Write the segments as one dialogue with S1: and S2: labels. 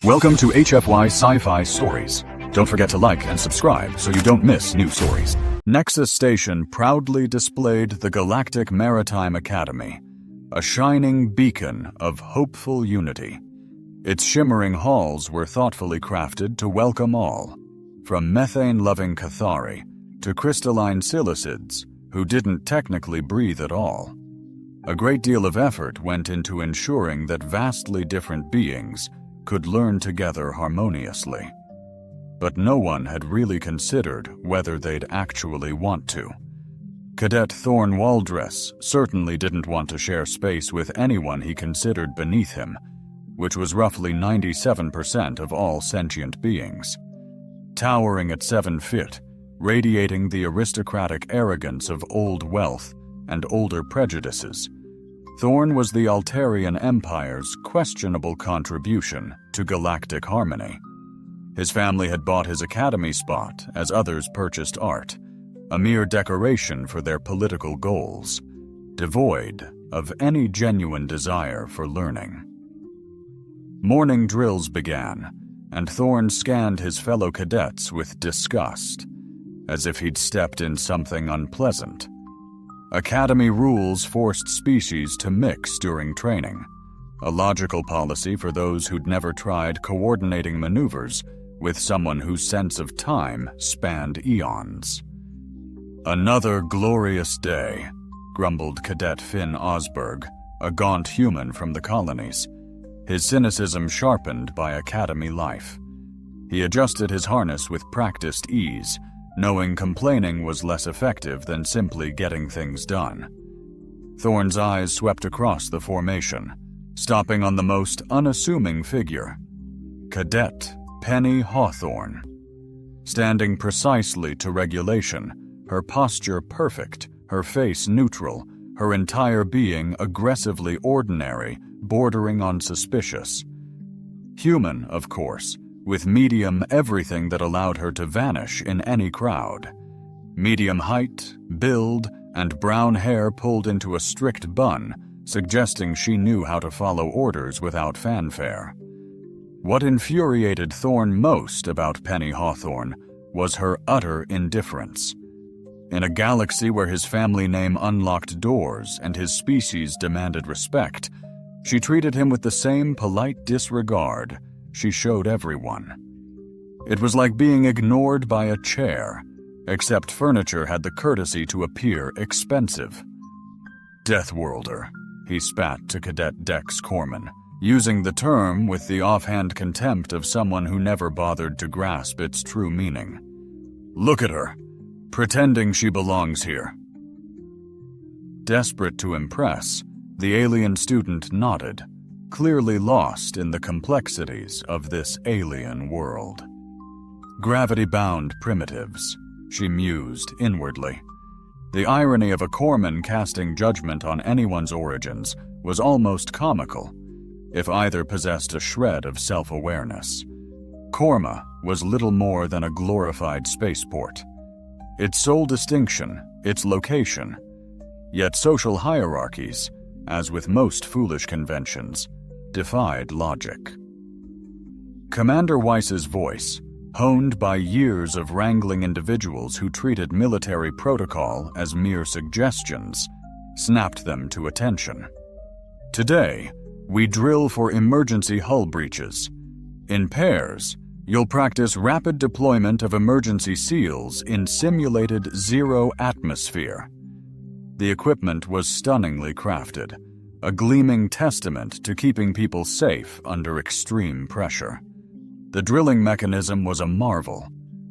S1: Welcome to HFY Sci-Fi Stories. Don't forget to like and subscribe so you don't miss new stories. Nexus Station proudly displayed the Galactic Maritime Academy, a shining beacon of hopeful unity. Its shimmering halls were thoughtfully crafted to welcome all, from methane-loving Cathari to crystalline silicids who didn't technically breathe at all. A great deal of effort went into ensuring that vastly different beings could learn together harmoniously. But no one had really considered whether they'd actually want to. Cadet Thorn Waldress certainly didn't want to share space with anyone he considered beneath him, which was roughly 97% of all sentient beings. Towering at 7 feet, radiating the aristocratic arrogance of old wealth and older prejudices, Thorn was the Altarian Empire's questionable contribution to galactic harmony. His family had bought his academy spot as others purchased art, a mere decoration for their political goals, devoid of any genuine desire for learning. Morning drills began, and Thorn scanned his fellow cadets with disgust, as if he'd stepped in something unpleasant. Academy rules forced species to mix during training, a logical policy for those who'd never tried coordinating maneuvers with someone whose sense of time spanned eons. "Another glorious day," grumbled Cadet Finn Osberg, a gaunt human from the colonies, his cynicism sharpened by academy life. He adjusted his harness with practiced ease, knowing complaining was less effective than simply getting things done. Thorn's eyes swept across the formation, stopping on the most unassuming figure, Cadet Penny Hawthorne. Standing precisely to regulation, her posture perfect, her face neutral, her entire being aggressively ordinary, bordering on suspicious. Human, of course, with medium everything that allowed her to vanish in any crowd. Medium height, build, and brown hair pulled into a strict bun, suggesting she knew how to follow orders without fanfare. What infuriated Thorn most about Penny Hawthorne was her utter indifference. In a galaxy where his family name unlocked doors and his species demanded respect, she treated him with the same polite disregard she showed everyone. It was like being ignored by a chair, except furniture had the courtesy to appear expensive. "Deathworlder," he spat to Cadet Dex Corman, using the term with the offhand contempt of someone who never bothered to grasp its true meaning. "Look at her, pretending she belongs here." Desperate to impress, the alien student nodded, clearly lost in the complexities of this alien world. "Gravity-bound primitives," she mused inwardly. The irony of a Corman casting judgment on anyone's origins was almost comical, if either possessed a shred of self-awareness. Korma was little more than a glorified spaceport. Its sole distinction, its location. Yet social hierarchies, as with most foolish conventions, defied logic. Commander Weiss's voice, honed by years of wrangling individuals who treated military protocol as mere suggestions, snapped them to attention. "Today, we drill for emergency hull breaches. In pairs, you'll practice rapid deployment of emergency seals in simulated zero atmosphere." The equipment was stunningly crafted, a gleaming testament to keeping people safe under extreme pressure. The drilling mechanism was a marvel,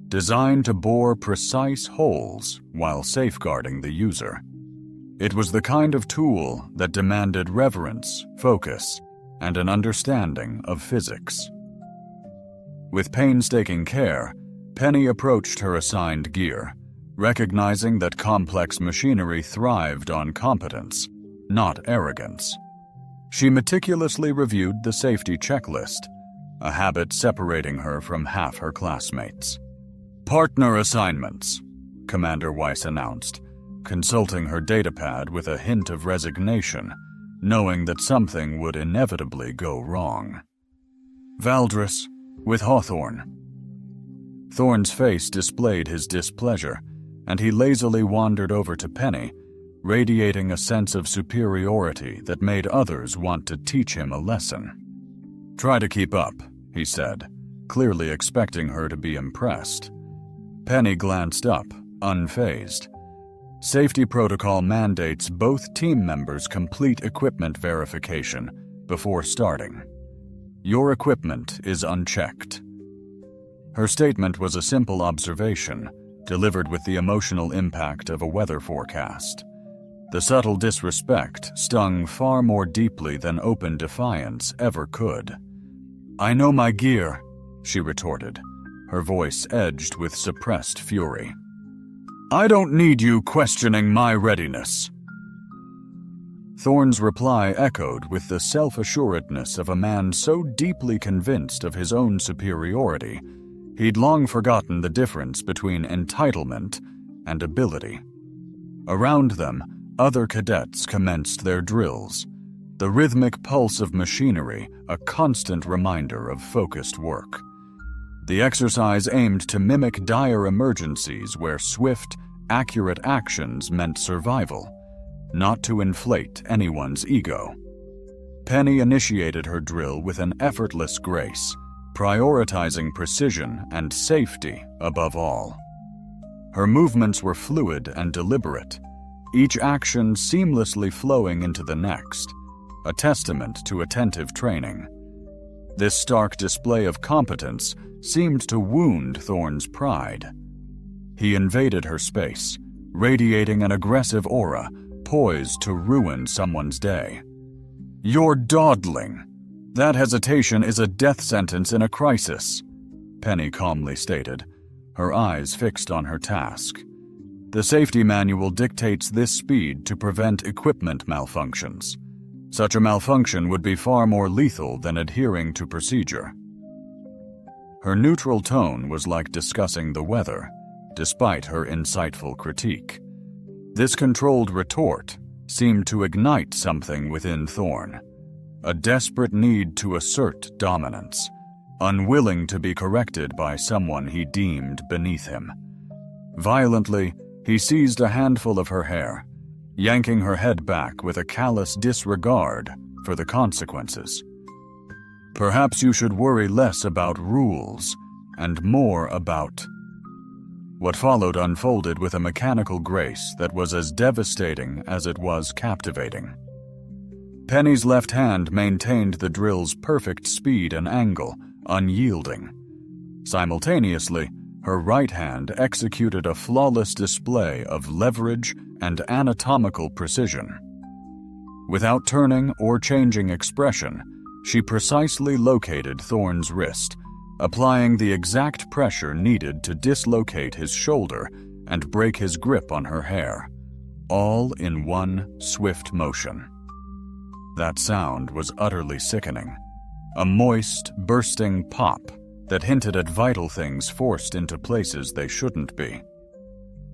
S1: designed to bore precise holes while safeguarding the user. It was the kind of tool that demanded reverence, focus, and an understanding of physics. With painstaking care, Penny approached her assigned gear, recognizing that complex machinery thrived on competence, not arrogance. She meticulously reviewed the safety checklist, a habit separating her from half her classmates. "Partner assignments," Commander Weiss announced, consulting her datapad with a hint of resignation, knowing that something would inevitably go wrong. Valdris, with Hawthorne. Thorne's face displayed his displeasure, and he lazily wandered over to Penny, radiating a sense of superiority that made others want to teach him a lesson. "Try to keep up," he said, clearly expecting her to be impressed. Penny glanced up, unfazed. Safety protocol mandates both team members complete equipment verification before starting. Your equipment is unchecked. Her statement was a simple observation, delivered with the emotional impact of a weather forecast. The subtle disrespect stung far more deeply than open defiance ever could. "I know my gear," she retorted, her voice edged with suppressed fury. "I don't need you questioning my readiness." Thorne's reply echoed with the self-assuredness of a man so deeply convinced of his own superiority, he'd long forgotten the difference between entitlement and ability. Around them, other cadets commenced their drills, the rhythmic pulse of machinery a constant reminder of focused work. The exercise aimed to mimic dire emergencies where swift, accurate actions meant survival, not to inflate anyone's ego. Penny initiated her drill with an effortless grace, prioritizing precision and safety above all. Her movements were fluid and deliberate, each action seamlessly flowing into the next, a testament to attentive training. This stark display of competence seemed to wound Thorne's pride. He invaded her space, radiating an aggressive aura, poised to ruin someone's day. "You're dawdling. That hesitation is a death sentence in a crisis," Penny calmly stated, her eyes fixed on her task. "The safety manual dictates this speed to prevent equipment malfunctions. Such a malfunction would be far more lethal than adhering to procedure." Her neutral tone was like discussing the weather, despite her insightful critique. This controlled retort seemed to ignite something within Thorne, a desperate need to assert dominance, unwilling to be corrected by someone he deemed beneath him. Violently, he seized a handful of her hair, yanking her head back with a callous disregard for the consequences. "Perhaps you should worry less about rules and more about..." What followed unfolded with a mechanical grace that was as devastating as it was captivating. Penny's left hand maintained the drill's perfect speed and angle, unyielding. Simultaneously, her right hand executed a flawless display of leverage and anatomical precision. Without turning or changing expression, she precisely located Thorne's wrist, applying the exact pressure needed to dislocate his shoulder and break his grip on her hair, all in one swift motion. That sound was utterly sickening, a moist, bursting pop that hinted at vital things forced into places they shouldn't be.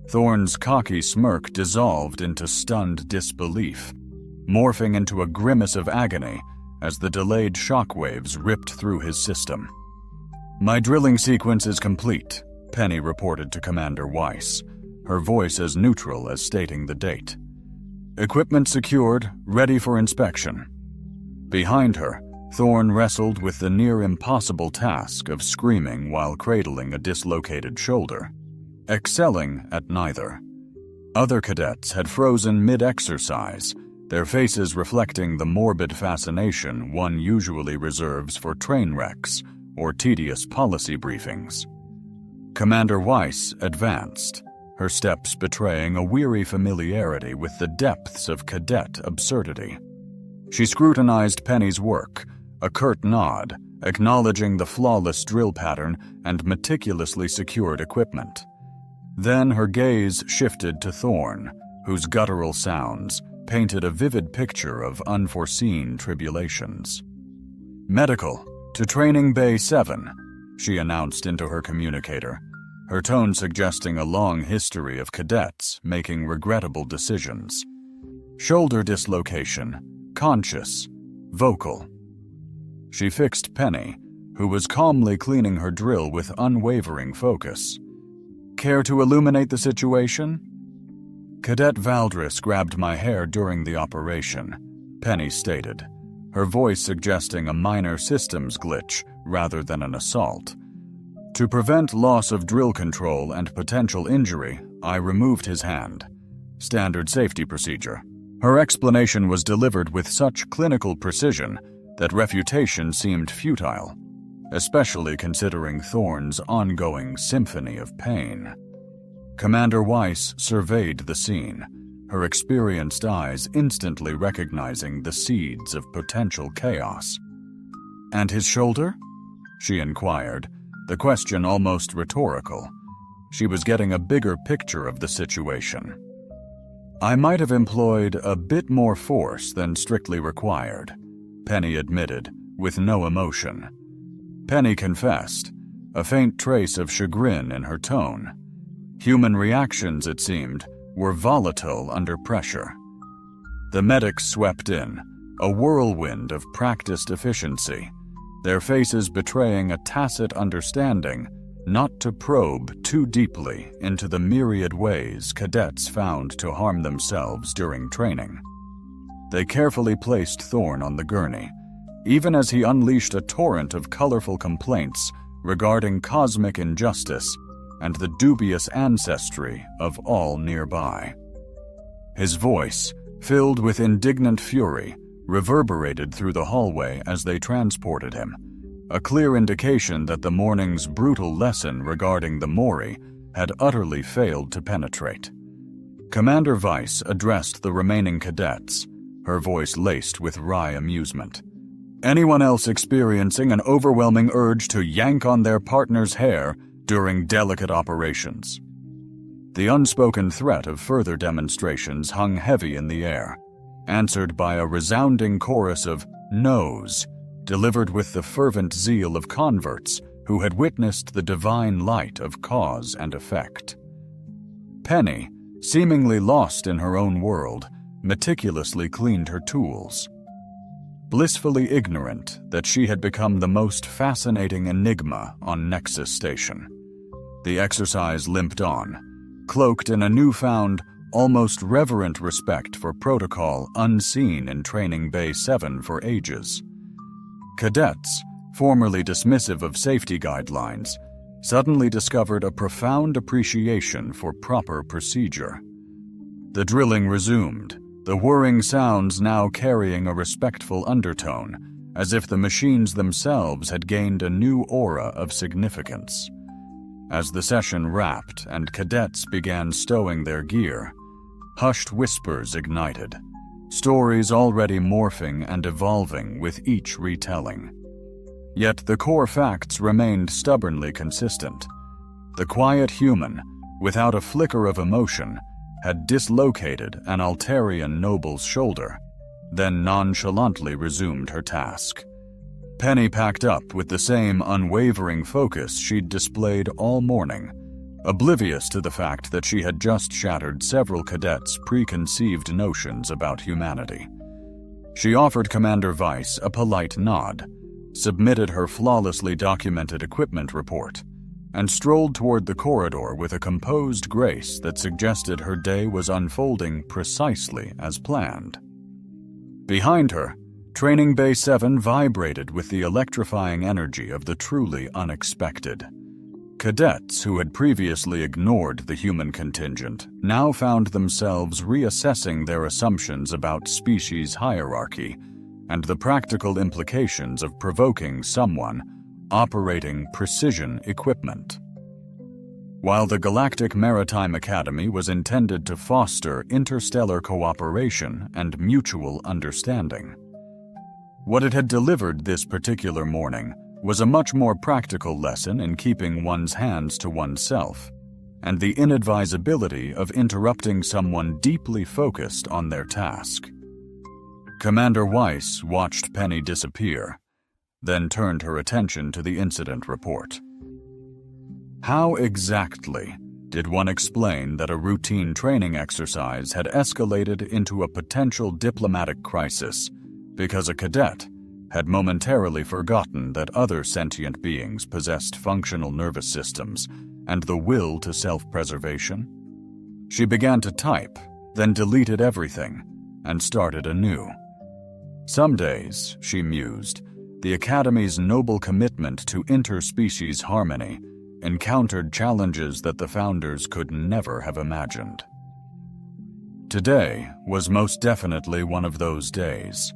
S1: Thorne's cocky smirk dissolved into stunned disbelief, morphing into a grimace of agony as the delayed shockwaves ripped through his system. "My drilling sequence is complete," Penny reported to Commander Weiss, her voice as neutral as stating the date. "Equipment secured, ready for inspection." Behind her, Thorne wrestled with the near-impossible task of screaming while cradling a dislocated shoulder, excelling at neither. Other cadets had frozen mid-exercise, their faces reflecting the morbid fascination one usually reserves for train wrecks or tedious policy briefings. Commander Weiss advanced, her steps betraying a weary familiarity with the depths of cadet absurdity. She scrutinized Penny's work, a curt nod, acknowledging the flawless drill pattern and meticulously secured equipment. Then her gaze shifted to Thorne, whose guttural sounds painted a vivid picture of unforeseen tribulations. "Medical, to Training Bay 7, she announced into her communicator, her tone suggesting a long history of cadets making regrettable decisions. "Shoulder dislocation, conscious, vocal." She fixed Penny, who was calmly cleaning her drill with unwavering focus. "Care to illuminate the situation?" "Cadet Valdris grabbed my hair during the operation," Penny stated, her voice suggesting a minor systems glitch rather than an assault. "To prevent loss of drill control and potential injury, I removed his hand. Standard safety procedure." Her explanation was delivered with such clinical precision that refutation seemed futile, especially considering Thorne's ongoing symphony of pain. Commander Weiss surveyed the scene, her experienced eyes instantly recognizing the seeds of potential chaos. "And his shoulder?" she inquired, the question almost rhetorical. She was getting a bigger picture of the situation. "I might have employed a bit more force than strictly required," Penny admitted, with no emotion. Penny confessed, a faint trace of chagrin in her tone. Human reactions, it seemed, were volatile under pressure. The medics swept in, a whirlwind of practiced efficiency, their faces betraying a tacit understanding not to probe too deeply into the myriad ways cadets found to harm themselves during training. They carefully placed Thorne on the gurney, even as he unleashed a torrent of colorful complaints regarding cosmic injustice and the dubious ancestry of all nearby. His voice, filled with indignant fury, reverberated through the hallway as they transported him, a clear indication that the morning's brutal lesson regarding the Mori had utterly failed to penetrate. Commander Weiss addressed the remaining cadets, her voice laced with wry amusement. "Anyone else experiencing an overwhelming urge to yank on their partner's hair during delicate operations?" The unspoken threat of further demonstrations hung heavy in the air, answered by a resounding chorus of no's, delivered with the fervent zeal of converts who had witnessed the divine light of cause and effect. Penny, seemingly lost in her own world, meticulously cleaned her tools, blissfully ignorant that she had become the most fascinating enigma on Nexus Station. The exercise limped on, cloaked in a newfound, almost reverent respect for protocol unseen in Training Bay 7 for ages. Cadets, formerly dismissive of safety guidelines, suddenly discovered a profound appreciation for proper procedure. The drilling resumed, the whirring sounds now carrying a respectful undertone, as if the machines themselves had gained a new aura of significance. As the session wrapped and cadets began stowing their gear, hushed whispers ignited, stories already morphing and evolving with each retelling. Yet the core facts remained stubbornly consistent. The quiet human, without a flicker of emotion, had dislocated an Altarian noble's shoulder, then nonchalantly resumed her task. Penny packed up with the same unwavering focus she'd displayed all morning, oblivious to the fact that she had just shattered several cadets' preconceived notions about humanity. She offered Commander Weiss a polite nod, submitted her flawlessly documented equipment report, and strolled toward the corridor with a composed grace that suggested her day was unfolding precisely as planned. Behind her, Training Bay 7 vibrated with the electrifying energy of the truly unexpected. Cadets who had previously ignored the human contingent now found themselves reassessing their assumptions about species hierarchy and the practical implications of provoking someone operating precision equipment. While the Galactic Maritime Academy was intended to foster interstellar cooperation and mutual understanding, what it had delivered this particular morning was a much more practical lesson in keeping one's hands to oneself and the inadvisability of interrupting someone deeply focused on their task. Commander Weiss watched Penny disappear, then turned her attention to the incident report. How exactly did one explain that a routine training exercise had escalated into a potential diplomatic crisis because a cadet had momentarily forgotten that other sentient beings possessed functional nervous systems and the will to self-preservation. She began to type, then deleted everything, and started anew. Some days, she mused, the Academy's noble commitment to interspecies harmony encountered challenges that the founders could never have imagined. Today was most definitely one of those days.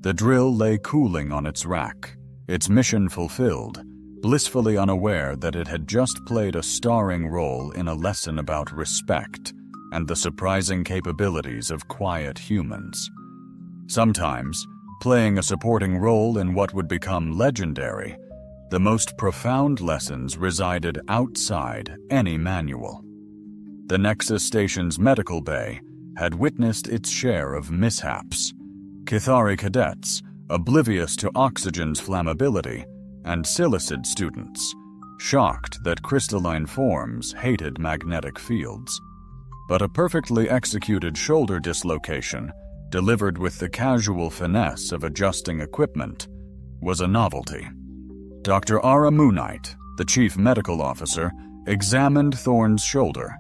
S1: The drill lay cooling on its rack, its mission fulfilled, blissfully unaware that it had just played a starring role in a lesson about respect and the surprising capabilities of quiet humans. Sometimes, playing a supporting role in what would become legendary, the most profound lessons resided outside any manual. The Nexus Station's medical bay had witnessed its share of mishaps. Kithari cadets, oblivious to oxygen's flammability, and Silicid students, shocked that crystalline forms hated magnetic fields. But a perfectly executed shoulder dislocation, delivered with the casual finesse of adjusting equipment, was a novelty. Dr. Ara Moonite, the chief medical officer, examined Thorne's shoulder,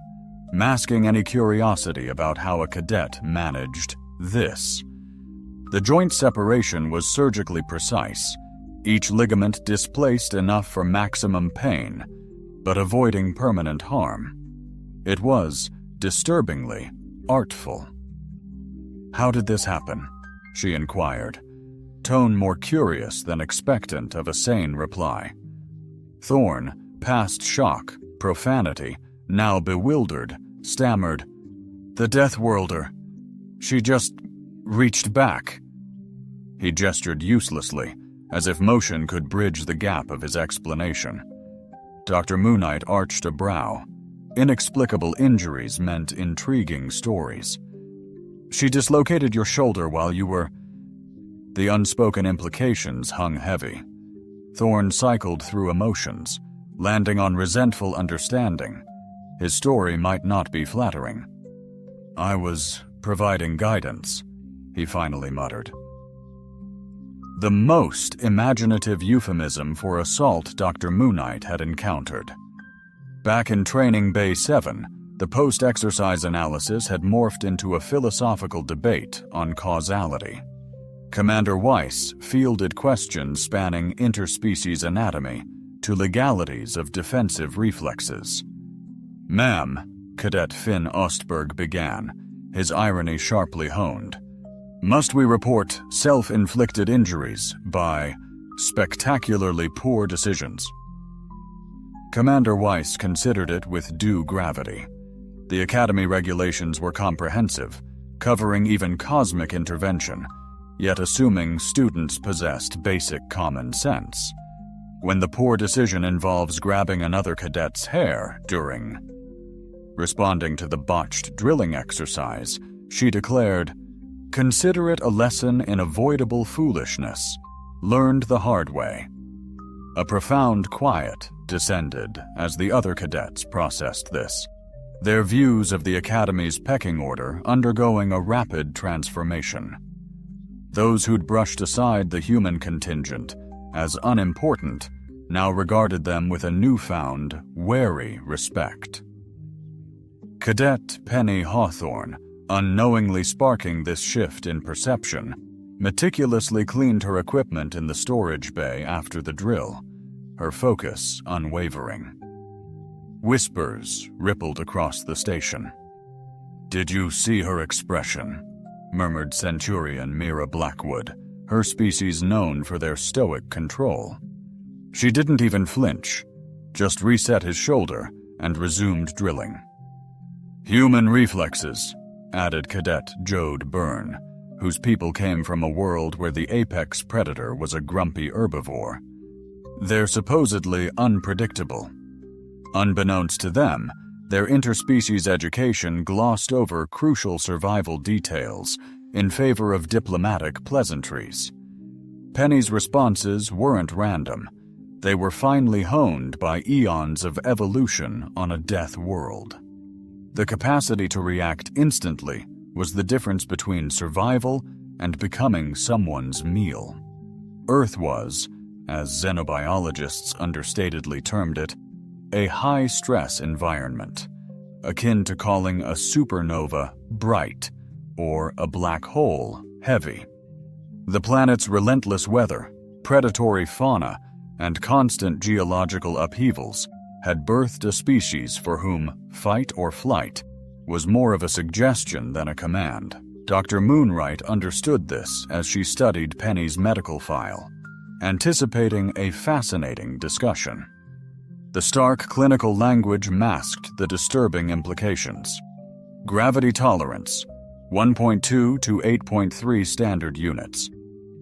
S1: masking any curiosity about how a cadet managed this. The joint separation was surgically precise, each ligament displaced enough for maximum pain, but avoiding permanent harm. It was, disturbingly, artful. "How did this happen?" she inquired, tone more curious than expectant of a sane reply. Thorne, past shock, profanity, now bewildered, stammered, "The Deathworlder. She just reached back." He gestured uselessly, as if motion could bridge the gap of his explanation. Dr. Moonite arched a brow. Inexplicable injuries meant intriguing stories. "She dislocated your shoulder while you were..." The unspoken implications hung heavy. Thorne cycled through emotions, landing on resentful understanding. His story might not be flattering. "I was providing guidance," he finally muttered. The most imaginative euphemism for assault Dr. Moonite had encountered. Back in Training Bay 7, the post-exercise analysis had morphed into a philosophical debate on causality. Commander Weiss fielded questions spanning interspecies anatomy to legalities of defensive reflexes. "Ma'am," Cadet Finn Ostberg began, his irony sharply honed, "must we report self-inflicted injuries by spectacularly poor decisions?" Commander Weiss considered it with due gravity. The Academy regulations were comprehensive, covering even cosmic intervention, yet assuming students possessed basic common sense. When the poor decision involves grabbing another cadet's hair during... Responding to the botched drilling exercise, she declared, "Consider it a lesson in avoidable foolishness, learned the hard way." A profound quiet descended as the other cadets processed this, their views of the Academy's pecking order undergoing a rapid transformation. Those who'd brushed aside the human contingent as unimportant now regarded them with a newfound, wary respect. Cadet Penny Hawthorne, unknowingly sparking this shift in perception, meticulously cleaned her equipment in the storage bay after the drill, her focus unwavering. Whispers rippled across the station. "Did you see her expression?" murmured Centurion Mira Blackwood, her species known for their stoic control. She didn't even flinch, just reset his shoulder and resumed drilling. "Human reflexes," added Cadet Jode Byrne, whose people came from a world where the apex predator was a grumpy herbivore. "They're supposedly unpredictable." Unbeknownst to them, their interspecies education glossed over crucial survival details in favor of diplomatic pleasantries. Penny's responses weren't random. They were finely honed by eons of evolution on a death world. The capacity to react instantly was the difference between survival and becoming someone's meal. Earth was, as xenobiologists understatedly termed it, a high-stress environment, akin to calling a supernova bright or a black hole heavy. The planet's relentless weather, predatory fauna, and constant geological upheavals had birthed a species for whom fight or flight was more of a suggestion than a command. Dr. Moonwright understood this as she studied Penny's medical file, anticipating a fascinating discussion. The stark clinical language masked the disturbing implications. Gravity tolerance, 1.2 to 8.3 standard units.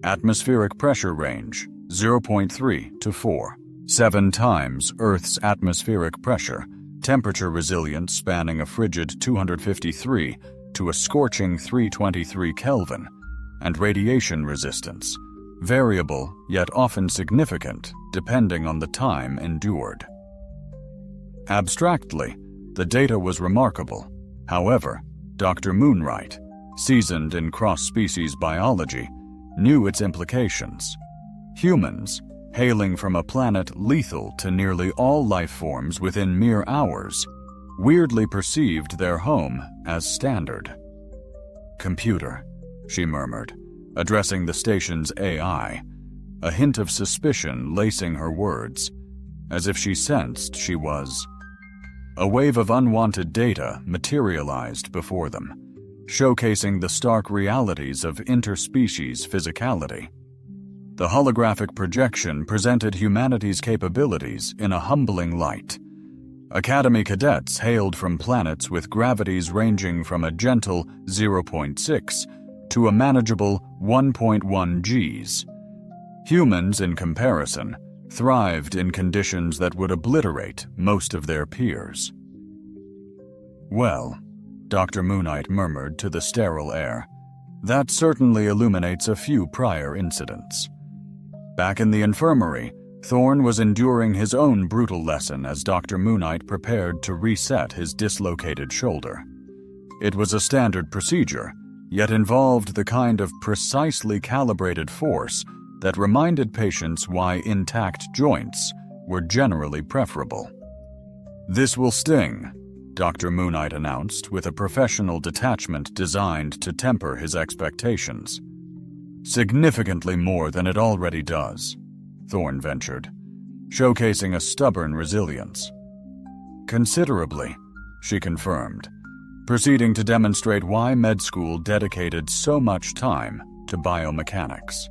S1: Atmospheric pressure range, 0.3 to 4. 7 times Earth's atmospheric pressure. Temperature resilience spanning a frigid 253 to a scorching 323 Kelvin. And radiation resistance, variable yet often significant depending on the time endured. Abstractly, the data was remarkable. However, Dr. Moonwright, seasoned in cross-species biology, knew its implications. Humans, hailing from a planet lethal to nearly all life forms within mere hours, weirdly perceived their home as standard. "Computer," she murmured, addressing the station's AI, a hint of suspicion lacing her words, as if she sensed she was. A wave of unwanted data materialized before them, showcasing the stark realities of interspecies physicality. The holographic projection presented humanity's capabilities in a humbling light. Academy cadets hailed from planets with gravities ranging from a gentle 0.6 to a manageable 1.1 Gs. Humans, in comparison, thrived in conditions that would obliterate most of their peers. "Well," Dr. Moonwright murmured to the sterile air, "that certainly illuminates a few prior incidents." Back in the infirmary, Thorne was enduring his own brutal lesson as Dr. Moonwright prepared to reset his dislocated shoulder. It was a standard procedure, yet involved the kind of precisely calibrated force that reminded patients why intact joints were generally preferable. "This will sting," Dr. Moonwright announced with a professional detachment designed to temper his expectations. "Significantly more than it already does," Thorne ventured, showcasing a stubborn resilience. "Considerably," she confirmed, proceeding to demonstrate why med school dedicated so much time to biomechanics.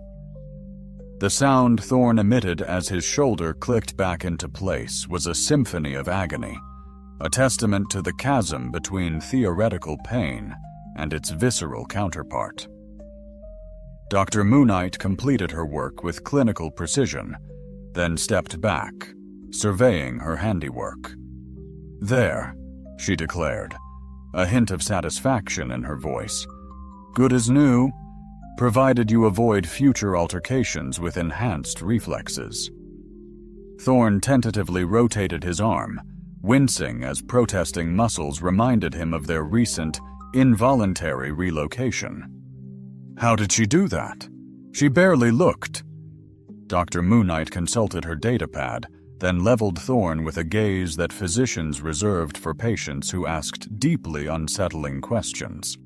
S1: The sound Thorne emitted as his shoulder clicked back into place was a symphony of agony, a testament to the chasm between theoretical pain and its visceral counterpart. Dr. Moonwright completed her work with clinical precision, then stepped back, surveying her handiwork. "There," she declared, a hint of satisfaction in her voice. "Good as new, provided you avoid future altercations with enhanced reflexes." Thorne tentatively rotated his arm, wincing as protesting muscles reminded him of their recent, involuntary relocation. "How did she do that? She barely looked." Dr. Moonwright consulted her datapad, then leveled Thorne with a gaze that physicians reserved for patients who asked deeply unsettling questions.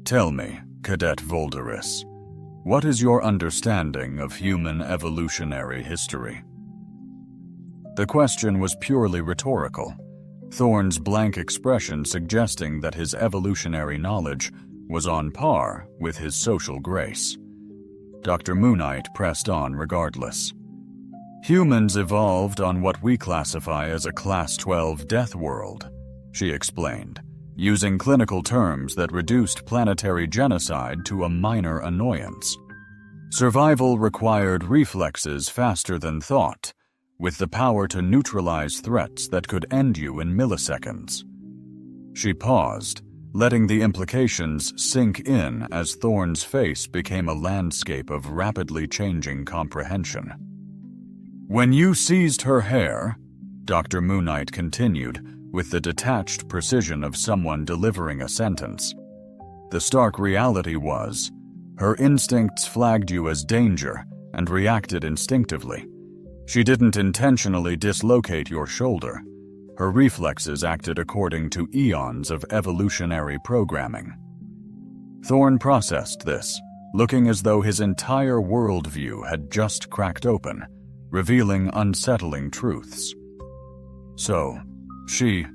S1: "Tell me, Cadet Volderus, what is your understanding of human evolutionary history?" The question was purely rhetorical, Thorne's blank expression suggesting that his evolutionary knowledge was on par with his social grace. Dr. Moonwright pressed on regardless. "Humans evolved on what we classify as a Class 12 death world," she explained, using clinical terms that reduced planetary genocide to a minor annoyance. Survival required reflexes faster than thought, with the power to neutralize threats that could end you in milliseconds. She paused, letting the implications sink in as Thorne's face became a landscape of rapidly changing comprehension. "When you seized her hair," Dr. Moonwright continued, with the detached precision of someone delivering a sentence, "the stark reality was, her instincts flagged you as danger, and reacted instinctively. She didn't intentionally dislocate your shoulder. Her reflexes acted according to eons of evolutionary programming. Thorn processed this, looking as though his entire worldview had just cracked open, revealing unsettling truths. So, she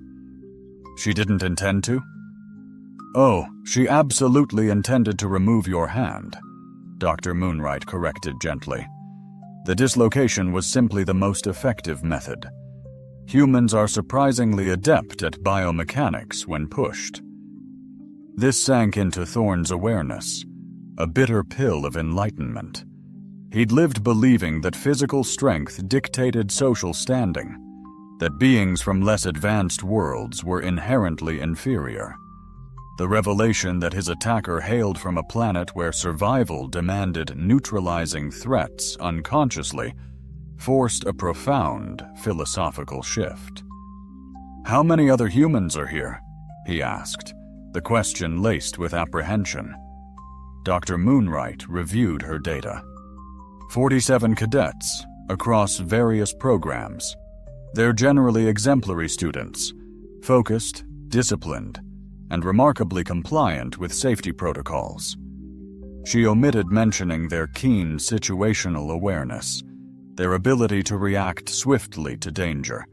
S1: didn't intend to? Oh, she absolutely intended to remove your hand, Dr. Moonwright corrected gently. The dislocation was simply the most effective method. Humans are surprisingly adept at biomechanics when pushed. This sank into Thorn's awareness, a bitter pill of enlightenment. He'd lived believing that physical strength dictated social standing, that beings from less advanced worlds were inherently inferior. The revelation that his attacker hailed from a planet where survival demanded neutralizing threats unconsciously forced a profound philosophical shift. "How many other humans are here?" he asked, the question laced with apprehension. Dr. Moonwright reviewed her data. 47 cadets, across various programs. They're generally exemplary students, focused, disciplined, and remarkably compliant with safety protocols. She omitted mentioning their keen situational awareness, their ability to react swiftly to danger,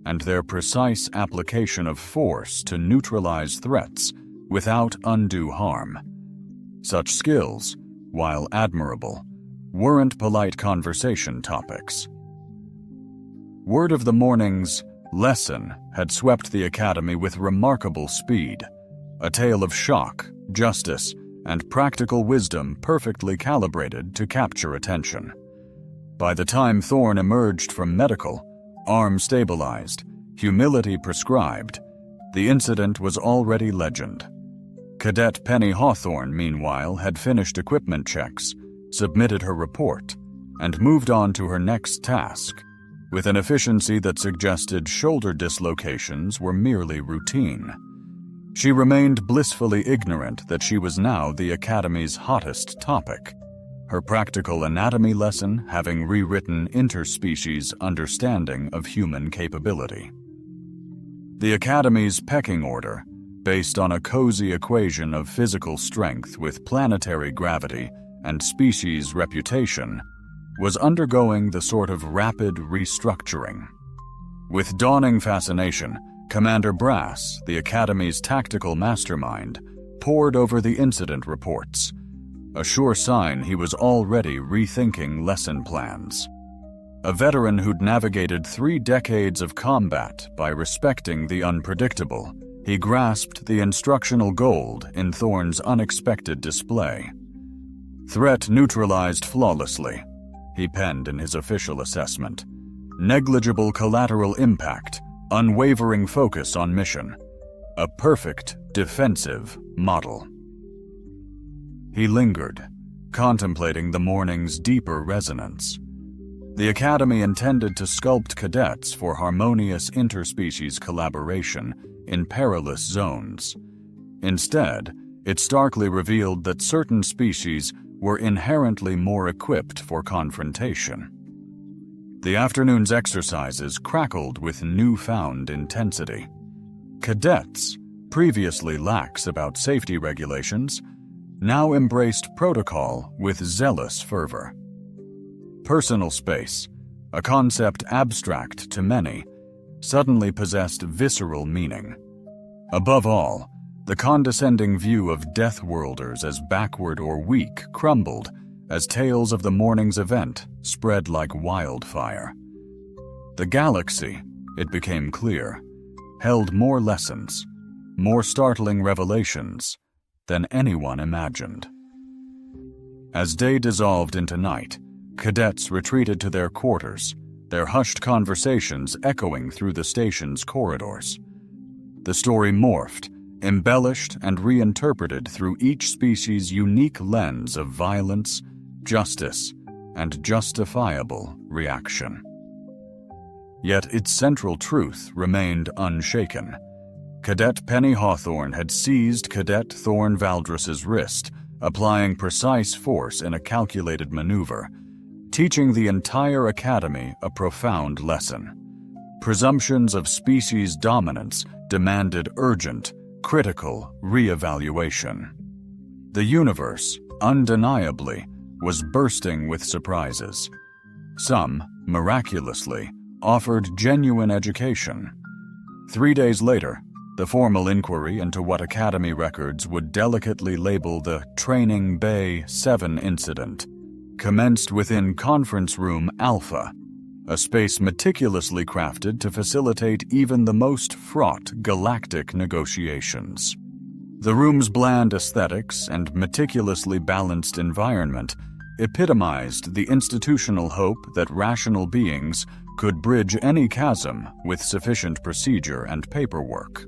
S1: and their precise application of force to neutralize threats without undue harm. Such skills, while admirable, weren't polite conversation topics. Word of the morning's lesson had swept the academy with remarkable speed, a tale of shock, justice, and practical wisdom perfectly calibrated to capture attention. By the time Thorn emerged from medical, arm stabilized, humility prescribed, the incident was already legend. Cadet Penny Hawthorne, meanwhile, had finished equipment checks, submitted her report, and moved on to her next task, with an efficiency that suggested shoulder dislocations were merely routine. She remained blissfully ignorant that she was now the Academy's hottest topic, her practical anatomy lesson having rewritten interspecies understanding of human capability. The Academy's pecking order, based on a cozy equation of physical strength with planetary gravity and species reputation, was undergoing the sort of rapid restructuring. With dawning fascination, Commander Brass, the Academy's tactical mastermind, pored over the incident reports, a sure sign he was already rethinking lesson plans. A veteran who'd navigated 3 decades of combat by respecting the unpredictable, he grasped the instructional gold in Thorn's unexpected display. "Threat neutralized flawlessly," he penned in his official assessment. "Negligible collateral impact, unwavering focus on mission. A perfect defensive model." He lingered, contemplating the morning's deeper resonance. The Academy intended to sculpt cadets for harmonious interspecies collaboration in perilous zones. Instead, it starkly revealed that certain species were inherently more equipped for confrontation. The afternoon's exercises crackled with newfound intensity. Cadets, previously lax about safety regulations, now embraced protocol with zealous fervor. Personal space, a concept abstract to many, suddenly possessed visceral meaning. Above all, the condescending view of Deathworlders as backward or weak crumbled as tales of the morning's event spread like wildfire. The galaxy, it became clear, held more lessons, more startling revelations than anyone imagined. As day dissolved into night, cadets retreated to their quarters, their hushed conversations echoing through the station's corridors. The story morphed, embellished and reinterpreted through each species' unique lens of violence, justice, and justifiable reaction. Yet its central truth remained unshaken. Cadet Penny Hawthorne had seized Cadet Thorn Valdris's wrist, applying precise force in a calculated maneuver, teaching the entire academy a profound lesson. Presumptions of species dominance demanded urgent, critical re-evaluation. The universe, undeniably, was bursting with surprises. Some, miraculously, offered genuine education. 3 days later, the formal inquiry into what Academy records would delicately label the Training Bay 7 incident commenced within Conference Room Alpha, a space meticulously crafted to facilitate even the most fraught galactic negotiations. The room's bland aesthetics and meticulously balanced environment epitomized the institutional hope that rational beings could bridge any chasm with sufficient procedure and paperwork.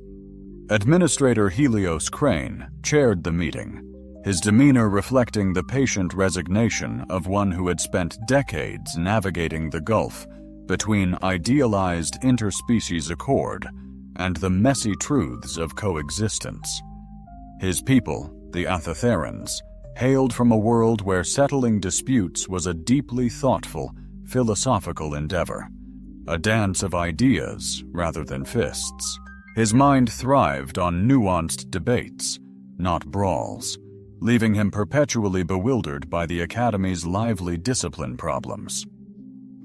S1: Administrator Helios Crane chaired the meeting, his demeanor reflecting the patient resignation of one who had spent decades navigating the gulf between idealized interspecies accord and the messy truths of coexistence. His people, the Athatherans, hailed from a world where settling disputes was a deeply thoughtful, philosophical endeavor, a dance of ideas rather than fists. His mind thrived on nuanced debates, not brawls, leaving him perpetually bewildered by the Academy's lively discipline problems.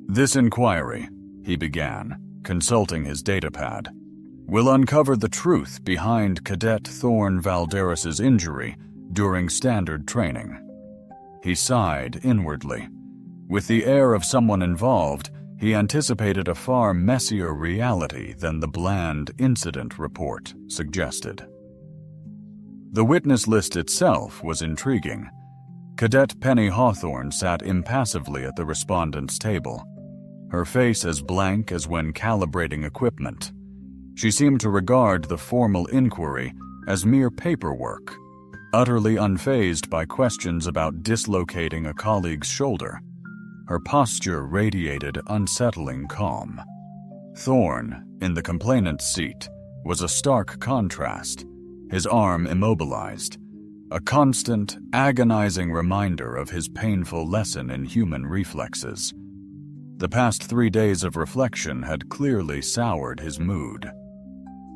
S1: This inquiry, he began, consulting his datapad, will uncover the truth behind Cadet Thorn Valderis's injury during standard training. He sighed inwardly. With the air of someone involved, he anticipated a far messier reality than the bland incident report suggested. The witness list itself was intriguing. Cadet Penny Hawthorne sat impassively at the respondent's table, her face as blank as when calibrating equipment. She seemed to regard the formal inquiry as mere paperwork, utterly unfazed by questions about dislocating a colleague's shoulder. Her posture radiated unsettling calm. Thorne, in the complainant's seat, was a stark contrast, his arm immobilized, a constant, agonizing reminder of his painful lesson in human reflexes. The past 3 days of reflection had clearly soured his mood.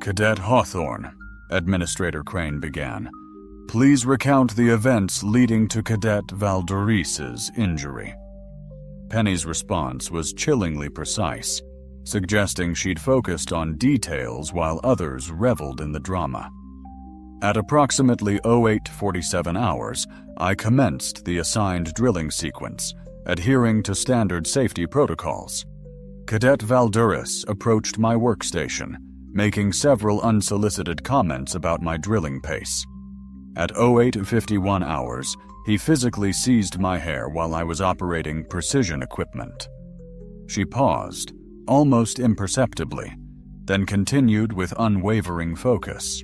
S1: "Cadet Hawthorne," Administrator Crane began, "please recount the events leading to Cadet Valderis's injury." Penny's response was chillingly precise, suggesting she'd focused on details while others reveled in the drama. At approximately 08:47 hours, I commenced the assigned drilling sequence, adhering to standard safety protocols. Cadet Valderis approached my workstation, making several unsolicited comments about my drilling pace. At 08:51 hours, he physically seized my hair while I was operating precision equipment. She paused, almost imperceptibly, then continued with unwavering focus.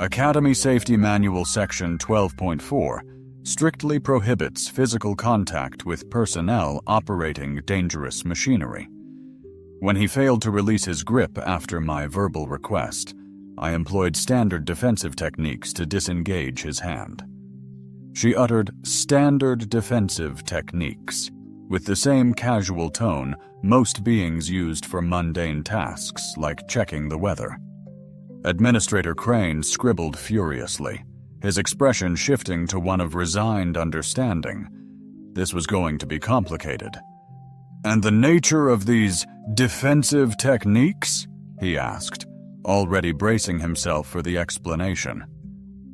S1: Academy Safety Manual Section 12.4 strictly prohibits physical contact with personnel operating dangerous machinery. When he failed to release his grip after my verbal request, I employed standard defensive techniques to disengage his hand. She uttered standard defensive techniques, with the same casual tone most beings used for mundane tasks like checking the weather. Administrator Crane scribbled furiously, his expression shifting to one of resigned understanding. This was going to be complicated. "And the nature of these defensive techniques?" he asked, already bracing himself for the explanation.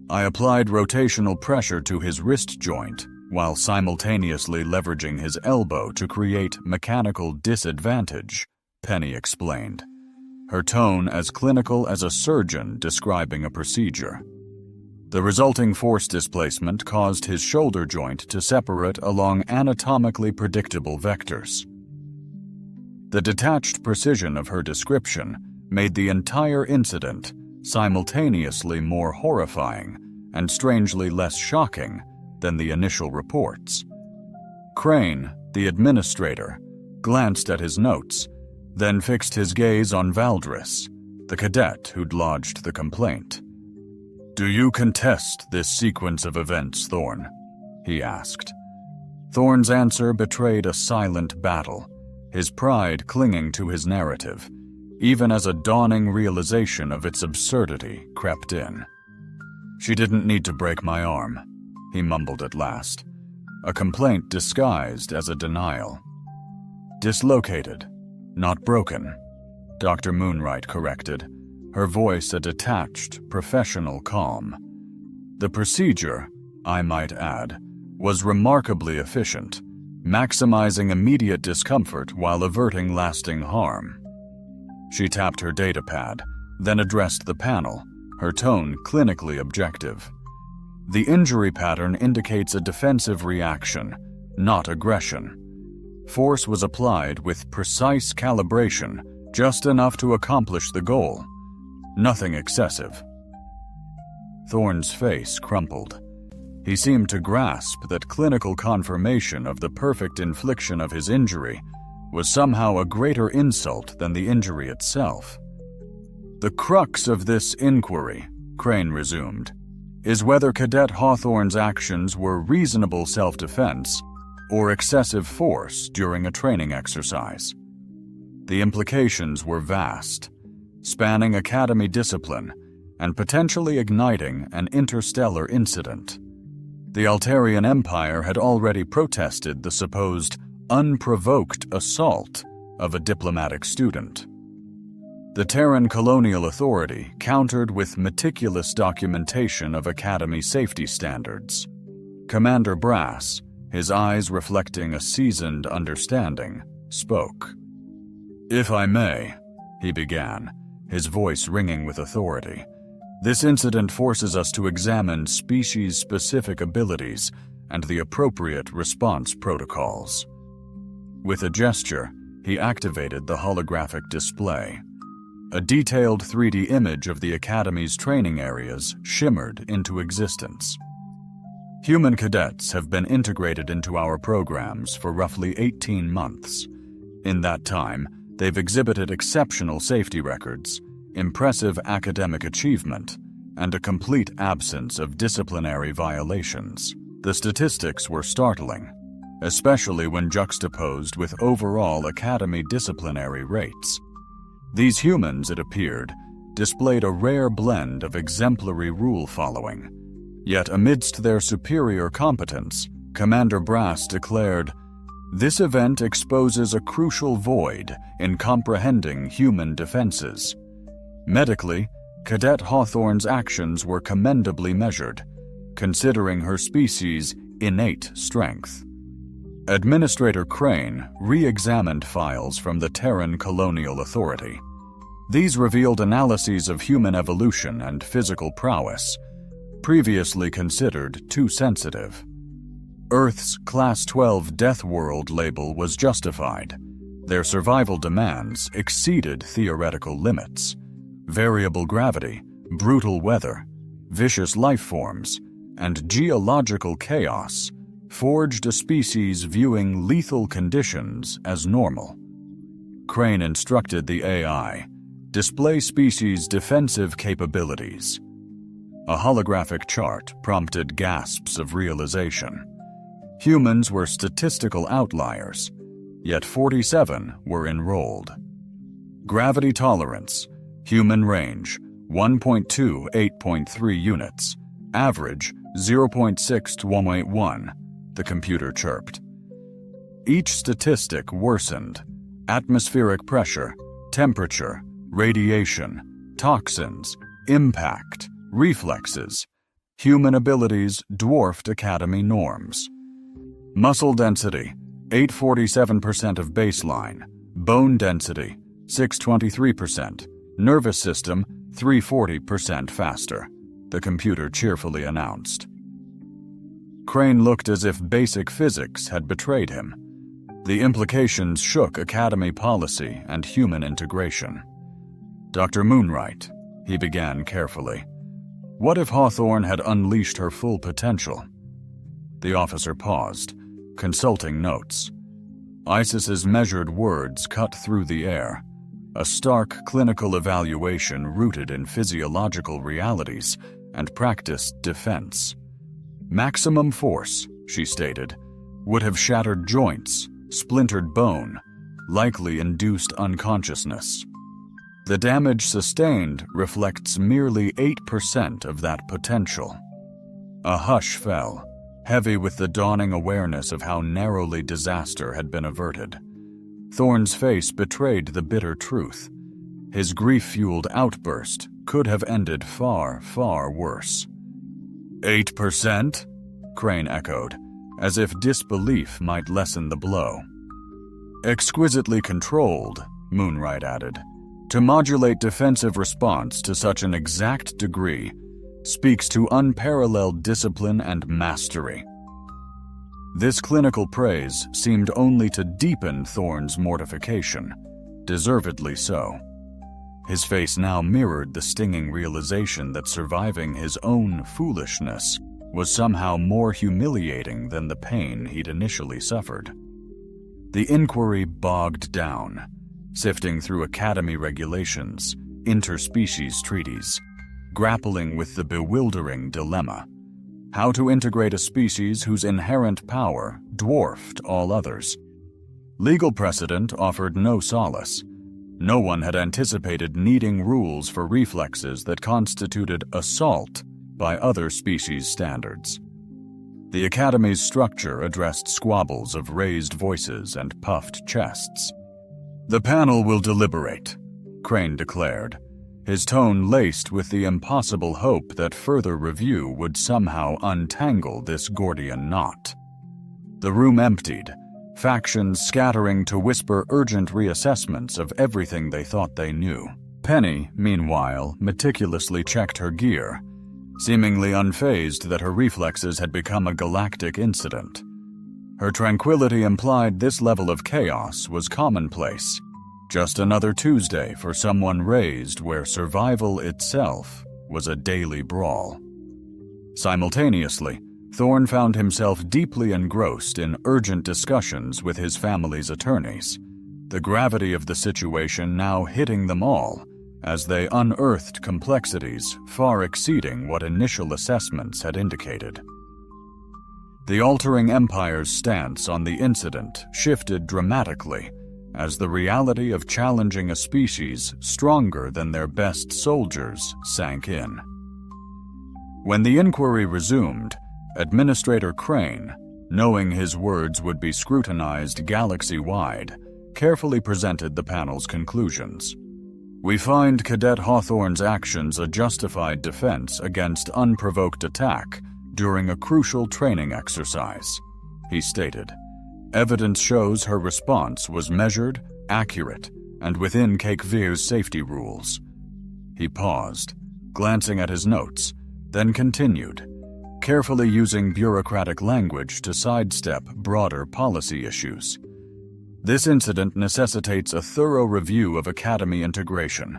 S1: I applied rotational pressure to his wrist joint, while simultaneously leveraging his elbow to create mechanical disadvantage, Penny explained, her tone as clinical as a surgeon describing a procedure. The resulting force displacement caused his shoulder joint to separate along anatomically predictable vectors. The detached precision of her description made the entire incident simultaneously more horrifying and strangely less shocking than the initial reports. Crane, the administrator, glanced at his notes, then fixed his gaze on Valderis, the cadet who'd lodged the complaint. "Do you contest this sequence of events, Thorne?" he asked. Thorne's answer betrayed a silent battle, his pride clinging to his narrative, even as a dawning realization of its absurdity crept in. "She didn't need to break my arm," he mumbled at last, a complaint disguised as a denial. "Dislocated, not broken," Dr. Moonwright corrected, her voice a detached, professional calm. The procedure, I might add, was remarkably efficient, maximizing immediate discomfort while averting lasting harm. She tapped her datapad, then addressed the panel, her tone clinically objective. "The injury pattern indicates a defensive reaction, not aggression. Force was applied with precise calibration, just enough to accomplish the goal. Nothing excessive." Thorne's face crumpled. He seemed to grasp that clinical confirmation of the perfect infliction of his injury was somehow a greater insult than the injury itself. "The crux of this inquiry," Crane resumed, "is whether Cadet Hawthorne's actions were reasonable self-defense or excessive force during a training exercise. The implications were vast, spanning academy discipline and potentially igniting an interstellar incident. The Altarian Empire had already protested the supposed unprovoked assault of a diplomatic student. The Terran Colonial Authority countered with meticulous documentation of Academy safety standards. Commander Brass, his eyes reflecting a seasoned understanding, spoke. "If I may," he began, his voice ringing with authority, "this incident forces us to examine species-specific abilities and the appropriate response protocols." With a gesture, he activated the holographic display. A detailed 3D image of the Academy's training areas shimmered into existence. "Human cadets have been integrated into our programs for roughly 18 months. In that time, they've exhibited exceptional safety records, impressive academic achievement, and a complete absence of disciplinary violations. The statistics were startling, especially when juxtaposed with overall Academy disciplinary rates. These humans, it appeared, displayed a rare blend of exemplary rule-following. Yet amidst their superior competence, Commander Brass declared, 'This event exposes a crucial void in comprehending human defenses.' Medically, Cadet Hawthorne's actions were commendably measured, considering her species' innate strength." Administrator Crane re-examined files from the Terran Colonial Authority. These revealed analyses of human evolution and physical prowess, previously considered too sensitive. Earth's Class 12 Deathworld label was justified. Their survival demands exceeded theoretical limits. Variable gravity, brutal weather, vicious life forms, and geological chaos forged a species viewing lethal conditions as normal. Crane instructed the AI, "Display species' defensive capabilities." A holographic chart prompted gasps of realization. Humans were statistical outliers, yet 47 were enrolled. Gravity tolerance, human range, 1.2 to 8.3 units, average 0.6 to 1.1, the computer chirped. Each statistic worsened: atmospheric pressure, temperature, radiation, toxins, impact, reflexes. Human abilities dwarfed Academy norms. Muscle density, 847% of baseline. Bone density, 623%. Nervous system, 340% faster, the computer cheerfully announced. Crane looked as if basic physics had betrayed him. The implications shook Academy policy and human integration. "Dr. Moonwright," he began carefully, "what if Hawthorne had unleashed her full potential?" The officer paused, consulting notes. Isis's measured words cut through the air, a stark clinical evaluation rooted in physiological realities and practiced defense. "Maximum force," she stated, would have shattered joints, splintered bone, likely induced unconsciousness. The damage sustained reflects merely 8% of that potential. A hush fell, heavy with the dawning awareness of how narrowly disaster had been averted. Thorne's face betrayed the bitter truth. His grief-fueled outburst could have ended far, far worse. 8%? Crane echoed, as if disbelief might lessen the blow. Exquisitely controlled, Moonwright added, to modulate defensive response to such an exact degree speaks to unparalleled discipline and mastery. This clinical praise seemed only to deepen Thorne's mortification, deservedly so. His face now mirrored the stinging realization that surviving his own foolishness was somehow more humiliating than the pain he'd initially suffered. The inquiry bogged down, sifting through academy regulations, interspecies treaties, grappling with the bewildering dilemma: how to integrate a species whose inherent power dwarfed all others. Legal precedent offered no solace. No one had anticipated needing rules for reflexes that constituted assault by other species standards. The Academy's structure addressed squabbles of raised voices and puffed chests. "The panel will deliberate," Crane declared, his tone laced with the impossible hope that further review would somehow untangle this Gordian knot. The room emptied, factions scattering to whisper urgent reassessments of everything they thought they knew. Penny, meanwhile, meticulously checked her gear, seemingly unfazed that her reflexes had become a galactic incident. Her tranquility implied this level of chaos was commonplace, just another Tuesday for someone raised where survival itself was a daily brawl. Simultaneously, Thorne found himself deeply engrossed in urgent discussions with his family's attorneys, the gravity of the situation now hitting them all as they unearthed complexities far exceeding what initial assessments had indicated. The altering Empire's stance on the incident shifted dramatically as the reality of challenging a species stronger than their best soldiers sank in. When the inquiry resumed, Administrator Crane, knowing his words would be scrutinized galaxy-wide, carefully presented the panel's conclusions. "We find Cadet Hawthorne's actions a justified defense against unprovoked attack during a crucial training exercise," he stated. "Evidence shows her response was measured, accurate, and within Cakevir's safety rules." He paused, glancing at his notes, then continued, carefully using bureaucratic language to sidestep broader policy issues. "This incident necessitates a thorough review of Academy integration,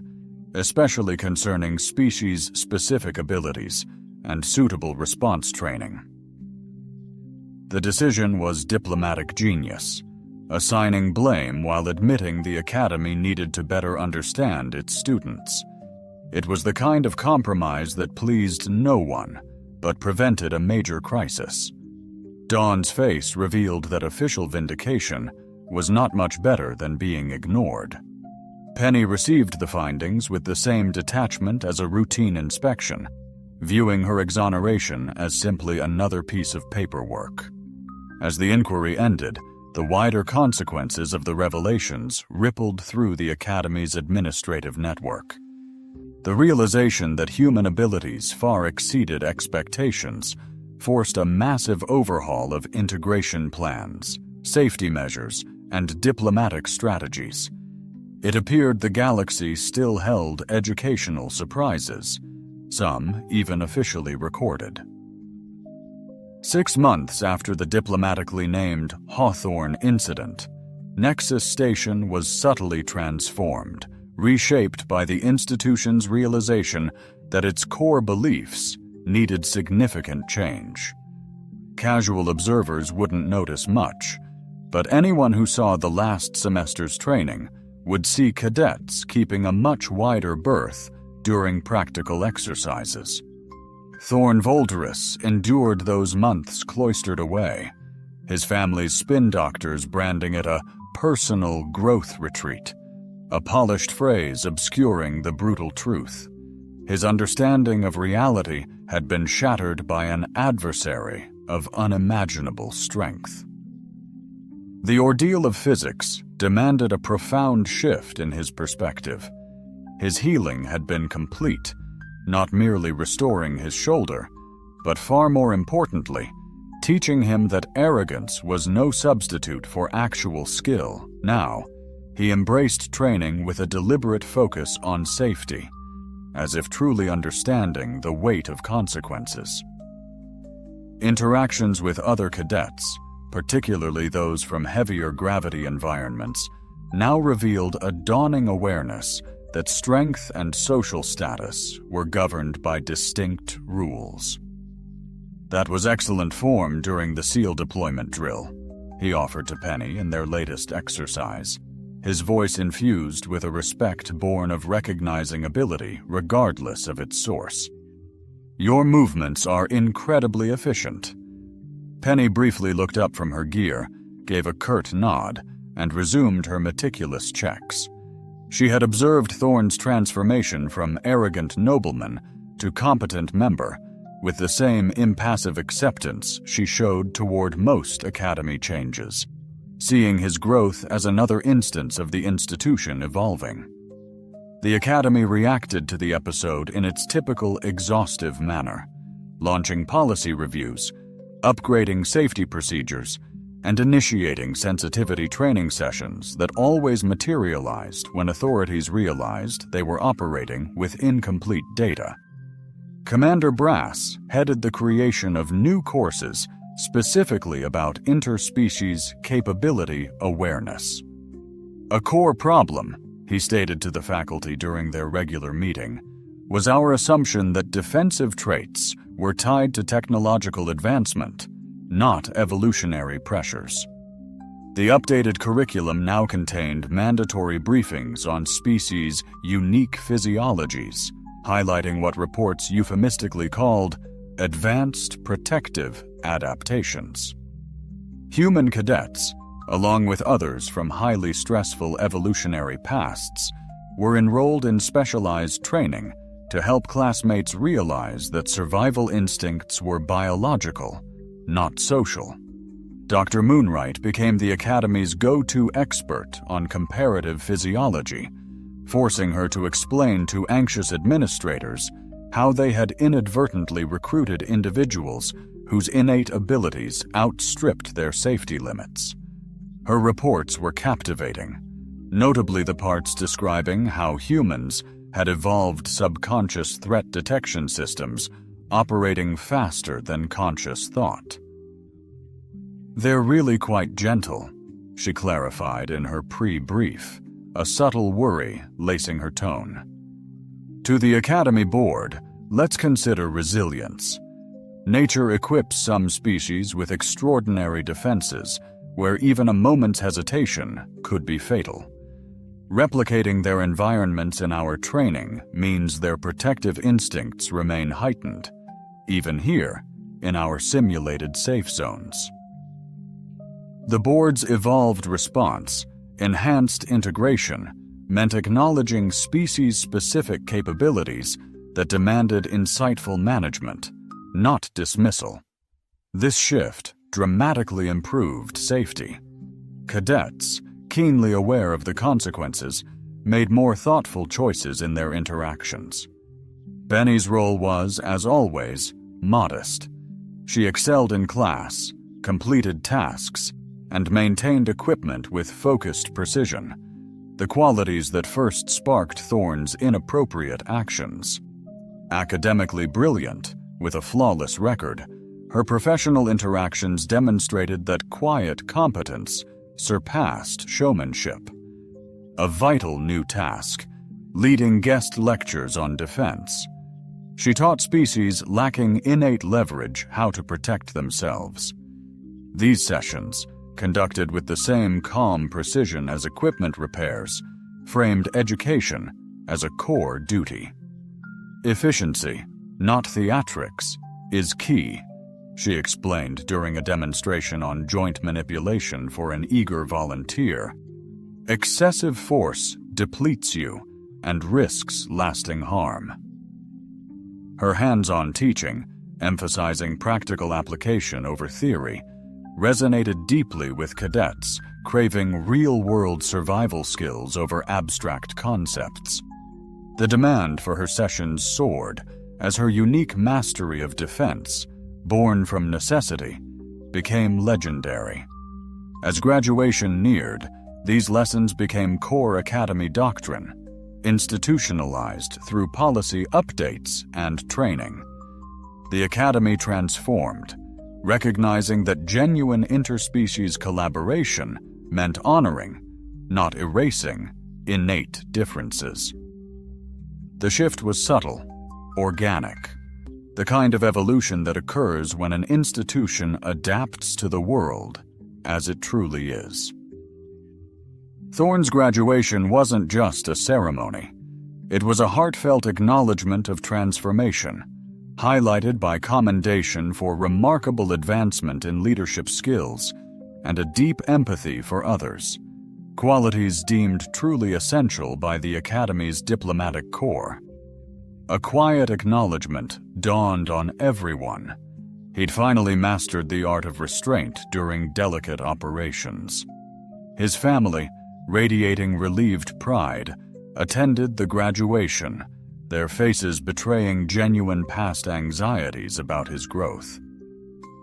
S1: especially concerning species-specific abilities and suitable response training." The decision was diplomatic genius, assigning blame while admitting the Academy needed to better understand its students. It was the kind of compromise that pleased no one, but prevented a major crisis. Dawn's face revealed that official vindication was not much better than being ignored. Penny received the findings with the same detachment as a routine inspection, viewing her exoneration as simply another piece of paperwork. As the inquiry ended, the wider consequences of the revelations rippled through the Academy's administrative network. The realization that human abilities far exceeded expectations forced a massive overhaul of integration plans, safety measures, and diplomatic strategies. It appeared the galaxy still held educational surprises, some even officially recorded. 6 months after the diplomatically named Hawthorne incident, Nexus Station was subtly transformed, reshaped by the institution's realization that its core beliefs needed significant change. Casual observers wouldn't notice much, but anyone who saw the last semester's training would see cadets keeping a much wider berth during practical exercises. Thorne Voldris endured those months cloistered away, his family's spin doctors branding it a personal growth retreat, a polished phrase obscuring the brutal truth. His understanding of reality had been shattered by an adversary of unimaginable strength. The ordeal of physics demanded a profound shift in his perspective. His healing had been complete, not merely restoring his shoulder, but far more importantly, teaching him that arrogance was no substitute for actual skill. Now, he embraced training with a deliberate focus on safety, as if truly understanding the weight of consequences. Interactions with other cadets, particularly those from heavier gravity environments, now revealed a dawning awareness that strength and social status were governed by distinct rules. "That was excellent form during the SEAL deployment drill," he offered to Penny in their latest exercise, his voice infused with a respect born of recognizing ability regardless of its source. "Your movements are incredibly efficient." Penny briefly looked up from her gear, gave a curt nod, and resumed her meticulous checks. She had observed Thorne's transformation from arrogant nobleman to competent member, with the same impassive acceptance she showed toward most academy changes, seeing his growth as another instance of the institution evolving. The academy reacted to the episode in its typical exhaustive manner, launching policy reviews, upgrading safety procedures, and initiating sensitivity training sessions that always materialized when authorities realized they were operating with incomplete data. Commander Brass headed the creation of new courses specifically about interspecies capability awareness. "A core problem," he stated to the faculty during their regular meeting, "was our assumption that defensive traits were tied to technological advancement, not evolutionary pressures." The updated curriculum now contained mandatory briefings on species' unique physiologies, highlighting what reports euphemistically called advanced protective adaptations. Human cadets, along with others from highly stressful evolutionary pasts, were enrolled in specialized training to help classmates realize that survival instincts were biological, not social. Dr. Moonwright became the Academy's go-to expert on comparative physiology, forcing her to explain to anxious administrators how they had inadvertently recruited individuals whose innate abilities outstripped their safety limits. Her reports were captivating, notably the parts describing how humans had evolved subconscious threat detection systems operating faster than conscious thought. "They're really quite gentle," she clarified in her pre-brief, a subtle worry lacing her tone. "To the Academy Board, let's consider resilience. Nature equips some species with extraordinary defenses where even a moment's hesitation could be fatal. Replicating their environments in our training means their protective instincts remain heightened, even here, in our simulated safe zones." The board's evolved response, enhanced integration, meant acknowledging species-specific capabilities that demanded insightful management, not dismissal. This shift dramatically improved safety. Cadets, keenly aware of the consequences, made more thoughtful choices in their interactions. Benny's role was, as always, modest. She excelled in class, completed tasks, and maintained equipment with focused precision, the qualities that first sparked Thorne's inappropriate actions. Academically brilliant, with a flawless record, her professional interactions demonstrated that quiet competence surpassed showmanship. A vital new task, leading guest lectures on defense. She taught species lacking innate leverage how to protect themselves. These sessions, conducted with the same calm precision as equipment repairs, framed education as a core duty. Efficiency, not theatrics, is key, she explained during a demonstration on joint manipulation for an eager volunteer. Excessive force depletes you and risks lasting harm. Her hands-on teaching, emphasizing practical application over theory, resonated deeply with cadets craving real-world survival skills over abstract concepts. The demand for her sessions soared as her unique mastery of defense, born from necessity, became legendary. As graduation neared, these lessons became core academy doctrine, institutionalized through policy updates and training. The academy transformed, recognizing that genuine interspecies collaboration meant honoring, not erasing, innate differences. The shift was subtle, organic, the kind of evolution that occurs when an institution adapts to the world as it truly is. Thorne's graduation wasn't just a ceremony. It was a heartfelt acknowledgement of transformation, highlighted by commendation for remarkable advancement in leadership skills and a deep empathy for others, qualities deemed truly essential by the Academy's diplomatic corps. A quiet acknowledgement dawned on everyone. He'd finally mastered the art of restraint during delicate operations. His family, radiating relieved pride, attended the graduation, their faces betraying genuine past anxieties about his growth.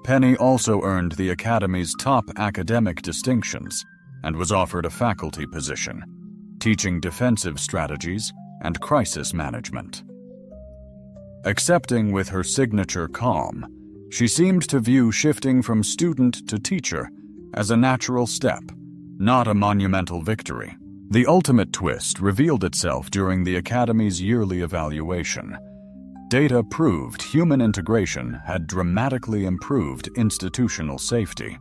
S1: Penny also earned the Academy's top academic distinctions and was offered a faculty position, teaching defensive strategies and crisis management. Accepting with her signature calm, she seemed to view shifting from student to teacher as a natural step, not a monumental victory. The ultimate twist revealed itself during the Academy's yearly evaluation. Data proved human integration had dramatically improved institutional safety.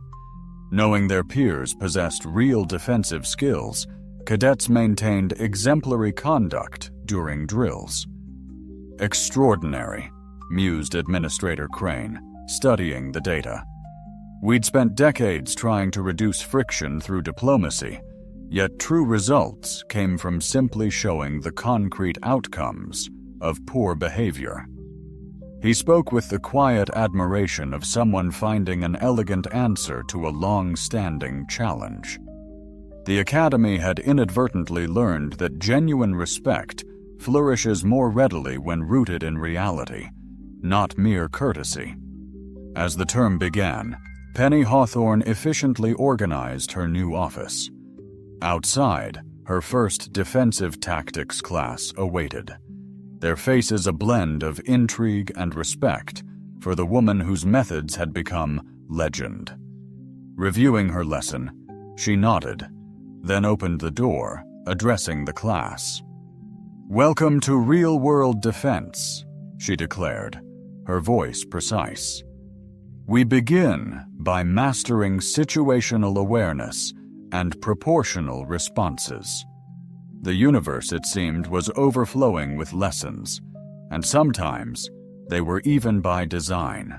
S1: Knowing their peers possessed real defensive skills, cadets maintained exemplary conduct during drills. Extraordinary, mused Administrator Crane, studying the data. We'd spent decades trying to reduce friction through diplomacy, yet true results came from simply showing the concrete outcomes of poor behavior. He spoke with the quiet admiration of someone finding an elegant answer to a long-standing challenge. The Academy had inadvertently learned that genuine respect flourishes more readily when rooted in reality, not mere courtesy. As the term began, Penny Hawthorne efficiently organized her new office. Outside, her first defensive tactics class awaited, their faces a blend of intrigue and respect for the woman whose methods had become legend. Reviewing her lesson, she nodded, then opened the door, addressing the class. "Welcome to real-world defense," she declared, her voice precise. "We begin by mastering situational awareness and proportional responses." The universe, it seemed, was overflowing with lessons, and sometimes they were even by design.